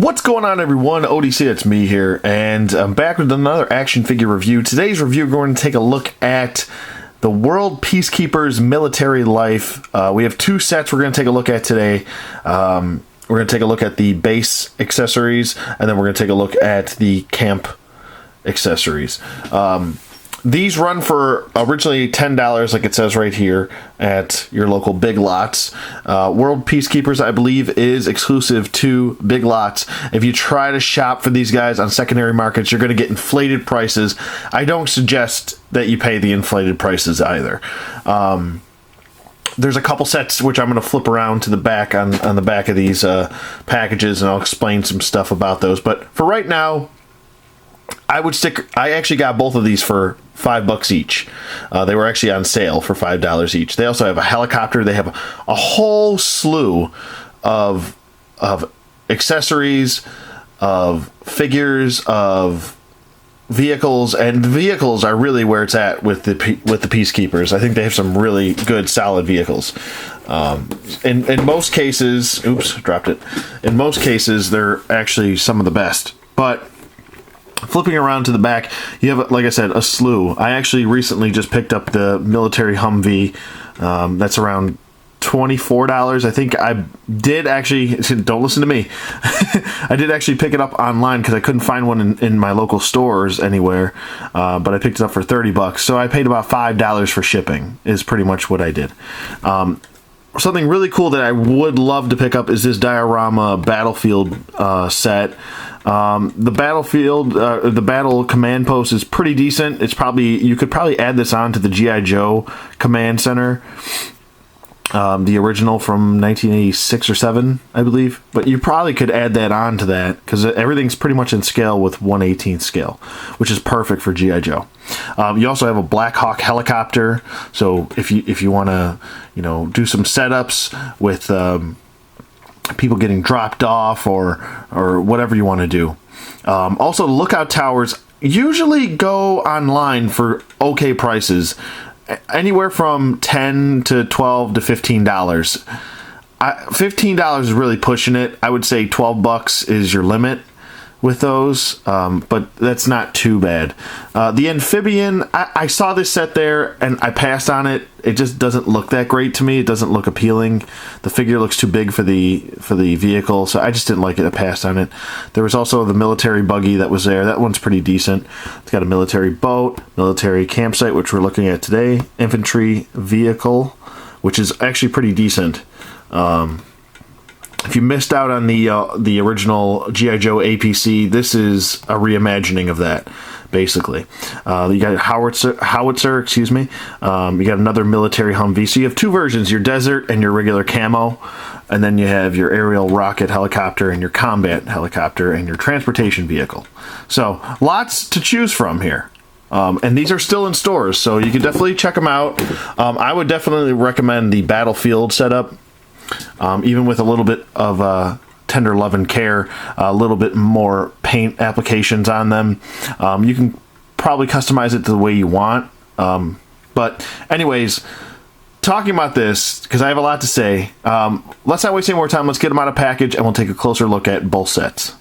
What's going on, everyone? ODC, it's me here, and I'm back with another action figure review. Today's review, we're going to take a look at the World Peacekeepers Military Life. We have two sets we're going to take a look at today. We're going to take a look at the base accessories, and then we're going to take a look at the camp accessories. These run for originally $10, like it says right here, at your local Big Lots. World Peacekeepers, I believe, is exclusive to Big Lots. If you try to shop for these guys on secondary markets, you're going to get inflated prices. I don't suggest that you pay the inflated prices either. There's a couple sets which I'm going to flip around to the back on the back of these packages, and I'll explain some stuff about those. But for right now, I actually got both of these for $5 each. They were actually on sale for $5 each. They also have a helicopter. They have a whole slew of accessories, of figures, of vehicles, and the vehicles are really where it's at with the Peacekeepers. I think they have some really good, solid vehicles. In most cases, oops, dropped it. In most cases, they're actually some of the best. But flipping around to the back, you have, like I said, a slew. I actually recently just picked up the military Humvee. That's around $24. I think I did actually, don't listen to me, I did actually pick it up online because I couldn't find one in my local stores anywhere, but I picked it up for $30. So I paid about $5 for shipping, is pretty much what I did. Something really cool that I would love to pick up is this diorama battlefield set. The battlefield, the battle command post is pretty decent. It's probably, you could probably add this on to the G.I. Joe command center, the original from 1986 or 7, I believe. But you probably could add that on to that because everything's pretty much in scale with 1/18 scale, which is perfect for G.I. Joe. You also have a Black Hawk helicopter, so if you want to, do some setups with people getting dropped off or whatever you want to do. Also, lookout towers usually go online for okay prices, anywhere from $10 to $12 to $15. $15 is really pushing it. I would say $12 is your limit with those, but that's not too bad. The amphibian, I saw this set there and I passed on it. It just doesn't look that great to me. It doesn't look appealing. The figure looks too big for the vehicle, so I just didn't like it. I passed on it. There was also the military buggy that was there. That one's pretty decent. It's got a military boat, military campsite, which we're looking at today, infantry vehicle, which is actually pretty decent. If you missed out on the original G.I. Joe APC, this is a reimagining of that, basically. You got howitzer, excuse me. You got another military Humvee. So you have two versions, your desert and your regular camo. And then you have your aerial rocket helicopter and your combat helicopter and your transportation vehicle. So lots to choose from here. And these are still in stores, so you can definitely check them out. I would definitely recommend the battlefield setup. Even with a little bit of tender love and care, a little bit more paint applications on them. You can probably customize it the way you want. But anyways, talking about this, because I have a lot to say, let's not waste any more time. Let's get them out of package, and we'll take a closer look at both sets.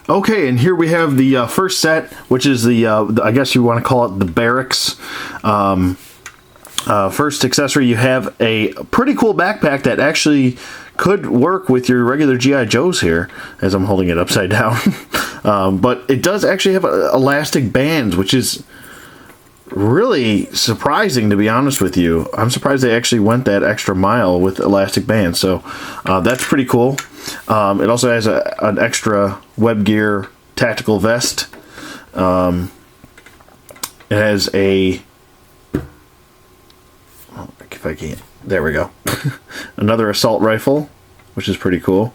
Okay, and here we have the first set, which is the I guess you want to call it the Barracks. First accessory, you have a pretty cool backpack that actually could work with your regular G.I. Joes here, as I'm holding it upside down. But it does actually have elastic bands, which is really surprising, to be honest with you. I'm surprised they actually went that extra mile with elastic bands, so that's pretty cool. It also has an extra web gear tactical vest. It has a... if I can't, there we go. Another assault rifle, which is pretty cool.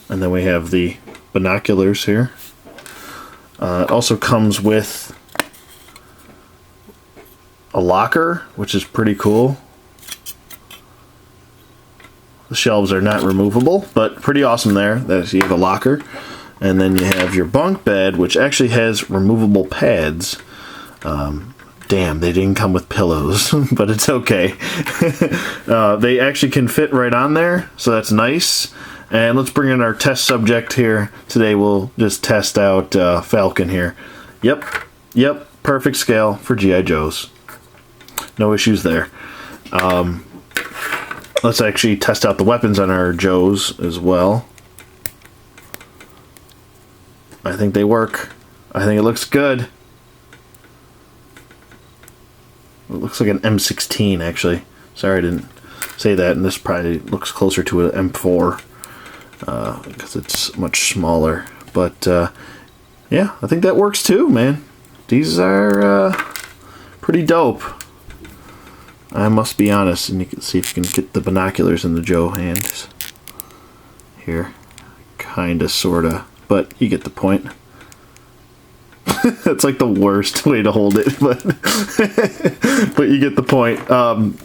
And then we have the binoculars here. It also comes with a locker, which is pretty cool. The shelves are not removable, but pretty awesome there. That you have a locker. And then you have your bunk bed, which actually has removable pads. Damn, they didn't come with pillows, but it's okay. They actually can fit right on there, so that's nice. And let's bring in our test subject here. Today we'll just test out Falcon here. Yep, perfect scale for G.I. Joes. No issues there. Let's actually test out the weapons on our Joes as well. I think they work. I think it looks good. It looks like an M16, actually. Sorry I didn't say that, and this probably looks closer to an M4 because it's much smaller. But yeah, I think that works too, man. These are pretty dope. I must be honest, and you can see if you can get the binoculars in the Joe hands here. Kinda, sorta, but you get the point. That's like the worst way to hold it, but but you get the point.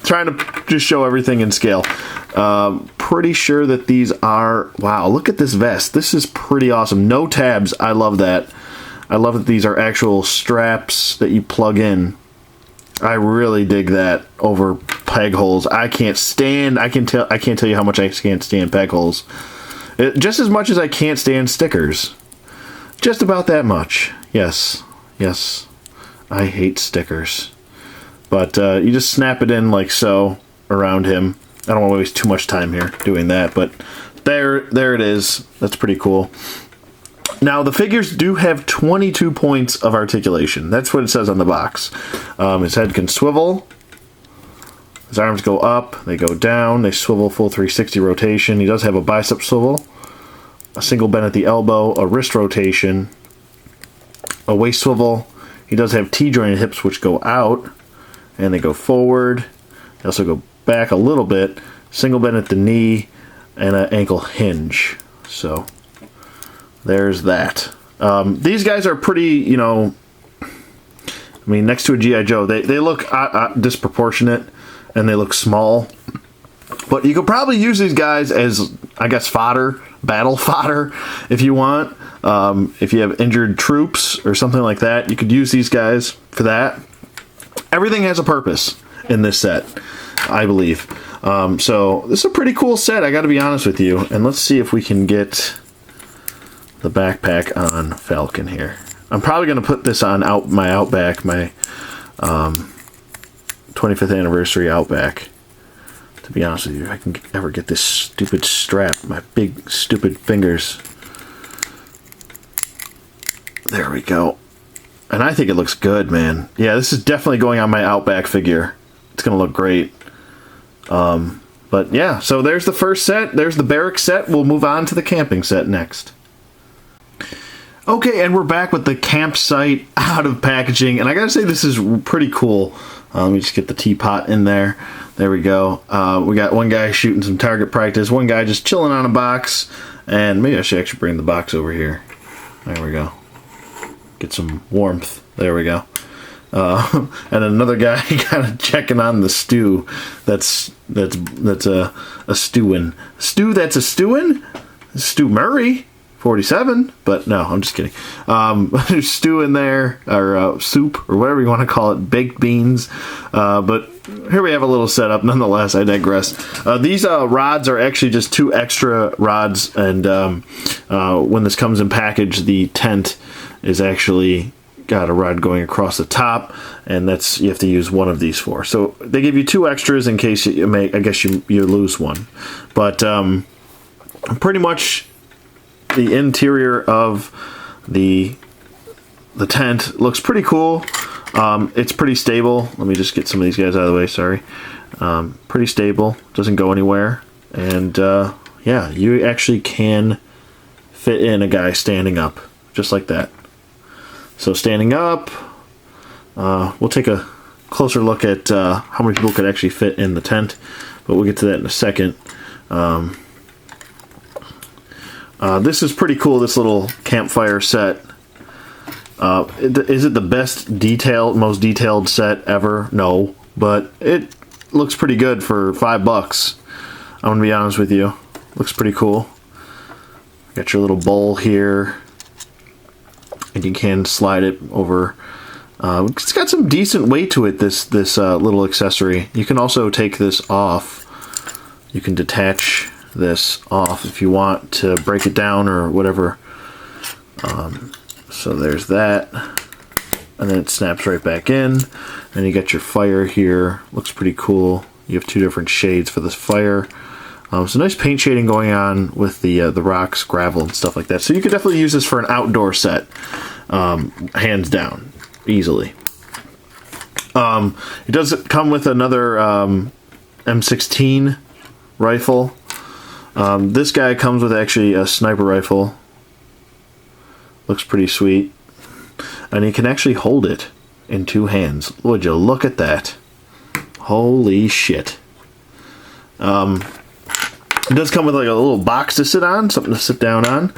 Trying to just show everything in scale. Pretty sure that these are... Wow, look at this vest. This is pretty awesome. No tabs. I love that. I love that these are actual straps that you plug in. I really dig that over peg holes. I can't tell you how much I can't stand peg holes. Just as much as I can't stand stickers. Just about that much. Yes. I hate stickers. But you just snap it in like so around him. I don't want to waste too much time here doing that, but there it is. That's pretty cool. Now, the figures do have 22 points of articulation. That's what it says on the box. His head can swivel. His arms go up. They go down. They swivel full 360 rotation. He does have a bicep swivel, a single bend at the elbow, a wrist rotation, a waist swivel. He does have T-jointed hips, which go out, and they go forward. They also go back a little bit. Single bend at the knee, and an ankle hinge. So... there's that. These guys are pretty, you know, I mean, next to a G.I. Joe, they look disproportionate, and they look small. But you could probably use these guys as, I guess, fodder, battle fodder, if you want. If you have injured troops or something like that, you could use these guys for that. Everything has a purpose in this set, I believe. So this is a pretty cool set, I gotta be honest with you. And let's see if we can get... the backpack on Falcon here. I'm probably going to put this on my Outback, my 25th anniversary Outback. To be honest with you, if I can ever get this stupid strap, my big stupid fingers. There we go. And I think it looks good, man. Yeah, this is definitely going on my Outback figure. It's going to look great. But yeah, so there's the first set. There's the Barracks set. We'll move on to the camping set next. Okay, and we're back with the campsite out of packaging, and I gotta say this is pretty cool. Let me just get the teapot in there. There we go. We got one guy shooting some target practice, one guy just chilling on a box, and maybe I should actually bring the box over here. There we go. Get some warmth. There we go. And another guy kind of checking on the stew. That's a stewin'. Stew that's a stewin'? Stew Murray? 47, but no, I'm just kidding. There's stew in there, or soup, or whatever you want to call it, baked beans. But here we have a little setup. Nonetheless, I digress. These rods are actually just 2 extra rods, and when this comes in package, the tent is actually got a rod going across the top, and that's you have to use one of these for. So they give you 2 extras in case you may, I guess you lose one. But pretty much. The interior of the tent looks pretty cool. It's pretty stable. Let me just get some of these guys out of the way, sorry. Pretty stable, doesn't go anywhere. And yeah, you actually can fit in a guy standing up, just like that. So standing up, we'll take a closer look at how many people could actually fit in the tent, but we'll get to that in a second. This is pretty cool, this little campfire set. Is it the best most detailed set ever? No, but it looks pretty good for $5. I'm gonna be honest with you. Looks pretty cool. Got your little bowl here, and you can slide it over It's got some decent weight to it, this little accessory. You can also take this off. You can detach this off if you want to break it down or whatever. So there's that. And then it snaps right back in. And you got your fire here. Looks pretty cool. You have two different shades for this fire. So nice paint shading going on with the rocks, gravel, and stuff like that. So you could definitely use this for an outdoor set, hands down, easily. It does come with another M16 rifle. This guy comes with actually a sniper rifle. Looks pretty sweet. And you can actually hold it in two hands. Would you look at that? Holy shit. It does come with like a little box to sit on, something to sit down on.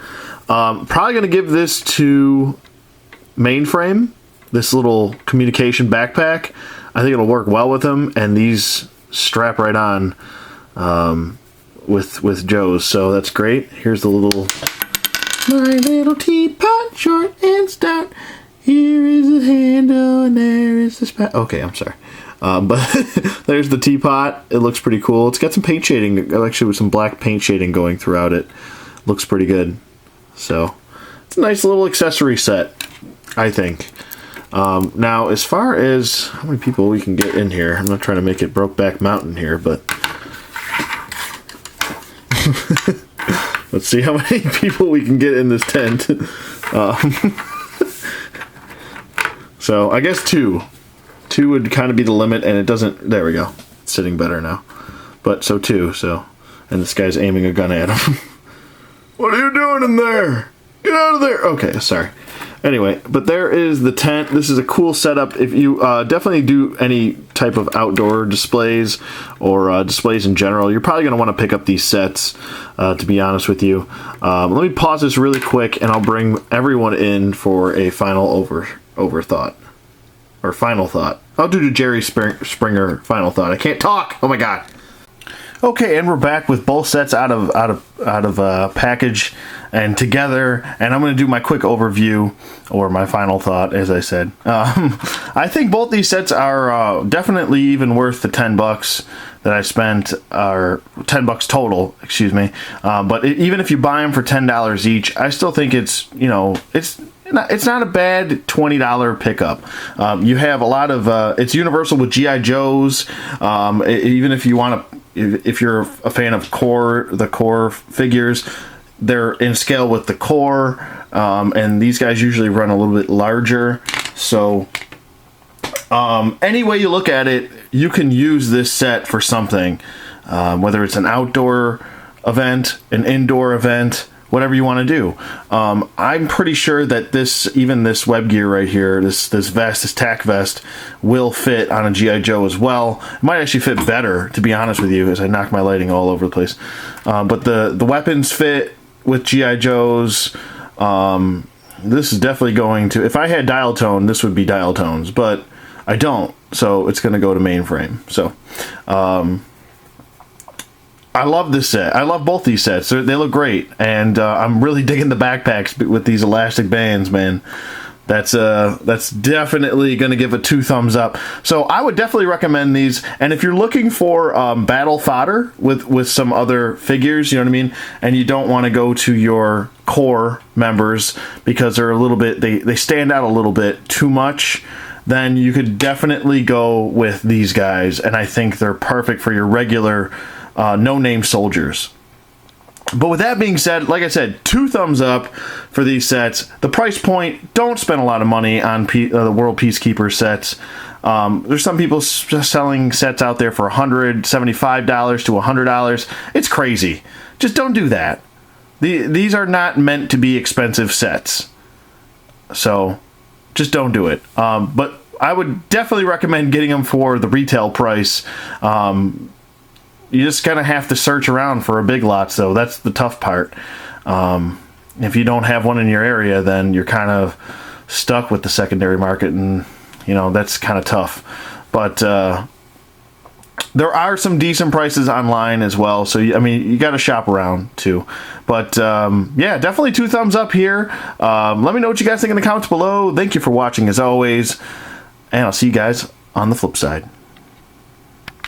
Probably going to give this to Mainframe, this little communication backpack. I think it'll work well with him, and these strap right on with Joe's, so that's great. Here's the little... My little teapot, short and stout. Here is the handle, and there is the spout. Okay, I'm sorry. But there's the teapot. It looks pretty cool. It's got some paint shading, actually with some black paint shading going throughout it. Looks pretty good. So, it's a nice little accessory set, I think. Now, as far as how many people we can get in here, I'm not trying to make it Brokeback Mountain here, but... Let's see how many people we can get in this tent. So, I guess two. Two would kind of be the limit, and it doesn't... There we go. It's sitting better now. But, so two, so... And this guy's aiming a gun at him. What are you doing in there? Get out of there! Okay, sorry. Anyway, but there is the tent. This is a cool setup. If you definitely do any type of outdoor displays or displays in general, you're probably going to want to pick up these sets, to be honest with you. Let me pause this really quick, and I'll bring everyone in for a final overthought. Or final thought. I'll do the Jerry Springer final thought. I can't talk! Oh my god. Okay, and we're back with both sets out of package and together, and I'm going to do my quick overview or my final thought, as I said. I think both these sets are definitely even worth the $10 that I spent, or $10 total, excuse me. But even if you buy them for $10 each, I still think it's, you know, it's not a bad $20 pickup. You have a lot of it's universal with GI Joes. Even if you want to, if you're a fan of the core figures, they're in scale with the core, and these guys usually run a little bit larger. So any way you look at it, you can use this set for something, whether it's an outdoor event, an indoor event, whatever you want to do. I'm pretty sure that even this web gear right here, this vest, this tack vest, will fit on a G.I. Joe as well. It might actually fit better, to be honest with you, as I knock my lighting all over the place. But the weapons fit with G.I. Joes. This is definitely going to... If I had dial tone, this would be dial tones, but I don't, so it's going to go to Mainframe. So, I love this set. I love both these sets. They look great, and I'm really digging the backpacks with these elastic bands, man. That's definitely going to give it 2 thumbs up. So I would definitely recommend these. And if you're looking for battle fodder with some other figures, you know what I mean, and you don't want to go to your core members because they're a little bit, they stand out a little bit too much, then you could definitely go with these guys. And I think they're perfect for your regular no-name soldiers. But with that being said, like I said, 2 thumbs up for these sets. The price point, don't spend a lot of money on the World Peacekeeper sets. There's some people selling sets out there for $175 to $100. It's crazy. Just don't do that. These are not meant to be expensive sets. So, just don't do it. But I would definitely recommend getting them for the retail price. You just kind of have to search around for a Big Lots, though. That's the tough part. If you don't have one in your area, then you're kind of stuck with the secondary market, and, you know, that's kind of tough. But there are some decent prices online as well, so, I mean, you got to shop around, too. But, yeah, definitely 2 thumbs up here. Let me know what you guys think in the comments below. Thank you for watching, as always. and I'll see you guys on the flip side.